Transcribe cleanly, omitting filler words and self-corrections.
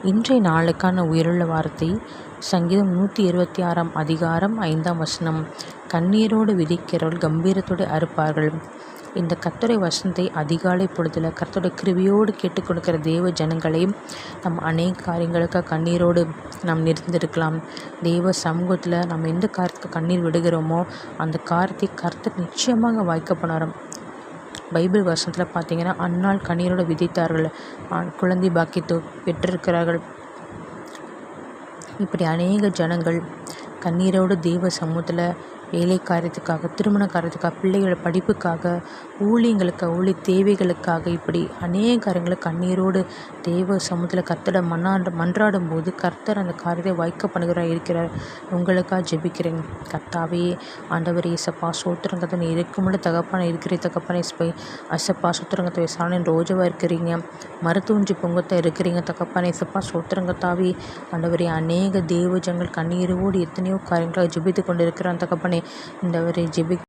இன்றைய நாளுக்கான உயிருள்ள வார்த்தை சங்கீதம் 126 அதிகாரம் 5 கண்ணீரோடு விதைக்கிறவர்கள் கம்பீரத்தோடு அறுப்பார்கள். இந்த கர்த்தருடைய வசனத்தை அதிகாலை பொழுதுல கர்த்தருடைய கிருபையோடு கேட்டுக்கொடுக்கிற தேவ ஜனங்களே, நம் அநேக காரியங்களுக்காக கண்ணீரோடு நாம் நிறுத்திருக்கலாம். தேவ சமூகத்தில் நம்ம எந்த காரியத்துக்கு கண்ணீர் விடுகிறோமோ அந்த காரியத்தை கர்த்தர் நிச்சயமாக வாய்க்க பண்ணாராம். பைபிள் வசனத்தில் பார்த்தீங்கன்னா, அன்னாள் கண்ணீரோடு விதைத்தார்கள், குழந்தை பாக்கியத்தை பெற்றிருக்கிறார்கள். இப்படி அநேக ஜனங்கள் கண்ணீரோடு தேவ சமூகத்தில் வேலை காரியத்துக்காக, திருமண காரியத்துக்காக, பிள்ளைகள் படிப்புக்காக, ஊழிய தேவைகளுக்காக, இப்படி அநேக காரியங்களை கண்ணீரோடு தேவ சமூகத்தில் கர்த்தரிடம் மன்றாடும் போது கர்த்தர் அந்த காரியத்தை வாய்க்க பண்ணுகிறார் இருக்கிறார். உங்களுக்காக ஜெபிக்கிறேன். கர்த்தாவே, ஆண்டவர் ஏசப்பா சோத்திரங்கத்தை நீ இருக்கும்போது தகப்பான இருக்கிற தகப்பான அசப்பா சோத்திரங்கத்தை விசாரணை ரோஜாவாக இருக்கிறீங்க, மருத்துவஞ்சி பொங்கத்தை இருக்கிறீங்க தகப்பான ஏசப்பா சோத்திரங்கத்தாவே. ஆண்டவரே, அநேக தேவ ஜனங்கள் கண்ணீரோடு எத்தனையோ காரியங்களாக ஜெபித்து கொண்டு இருக்கிறான் தகப்பனே. இந்த ஜெபி